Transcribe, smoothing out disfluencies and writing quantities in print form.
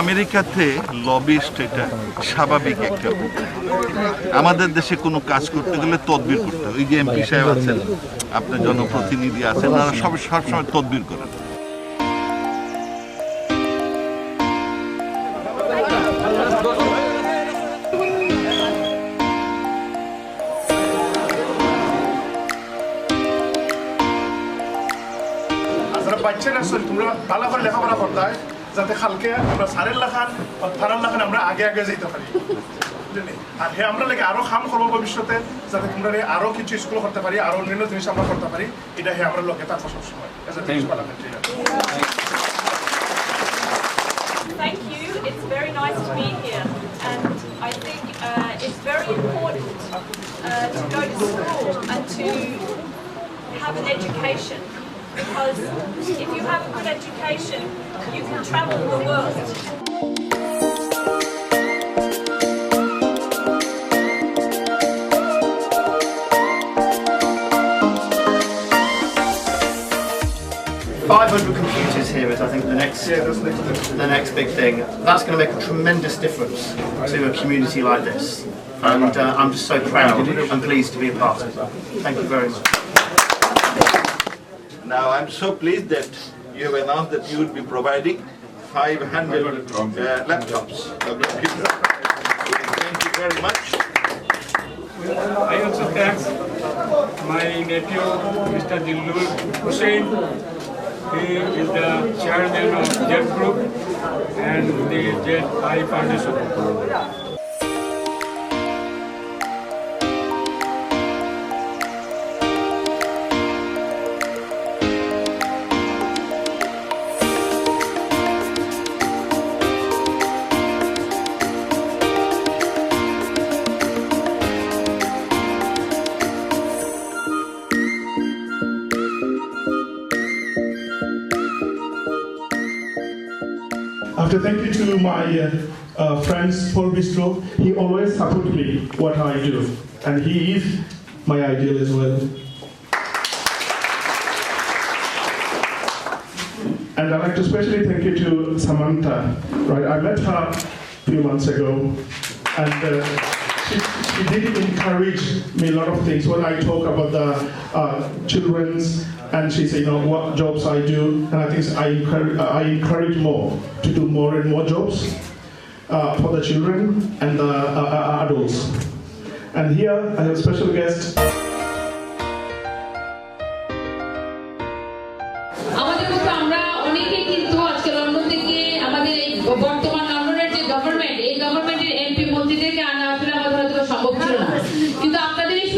আমেরিকাতে লবিস্ট এটা স্বাভাবিক একটা ব্যাপার। আমাদের দেশে কোনো কাজ করতে গেলে তদবির করতে হয়। ওই যে এমপি সাহেব আছেন, আপনার জনপ্রতিনিধি আছেন, তারা সবসময় তদবির করেন। বাচ্চারা তোমরা ভালো করে লেখাপড়া করতে হয় যাতে কালকে আমরা সারের লেখান ফারার লেখান আমরা আগে আগে যেতে পারি। আর হ্যাঁ আমরা লাগে আরো কাম করবো ভবিষ্যতে যাতে তোমরা আরো কিছু স্কুল করতে পারি, আরো অন্যান্য জিনিস আমরা করতে পারি। এটা হ্যাঁ আমরা লোকে থাকবো সবসময়। Thank you. It's very nice to be here, and I think it's very important to go to school and to have an education, because if you have a good education, you can travel the world. Computers here is, I think, the next big thing. That's going to make a tremendous difference to a community like this, and I'm just so proud and pleased to be a part of it. Thank you very much. Now I'm so pleased that you have announced that you will be providing 500 laptops of computers. Thank you very much. I also thank my nephew, Mr. Dillul Hussain. He is the chairman of JET Group and the JET I Foundation. After thank you to my friends Paul Bistro, he always support me what I do, and he is my ideal as well. And I'd like to especially thank you to Samantha. Right, I met her a few months ago, and she did encourage me a lot of things when I talk about the children's. And she said, you know, what jobs I do, and I think I encourage more to do more and more jobs for the children and the adults. And here I have a special guest. আমাদের মতো আমরা অনেকেই কিন্তু আজকে London থেকে আমাদের এই বর্তমান লন্ডনের যে গভর্নমেন্ট, এই গভর্নমেন্টের এমপি মন্ত্রীদেরকে আনা আসলে আমাদের হয়তো সম্ভব ছিল না, কিন্তু আপনাদের এই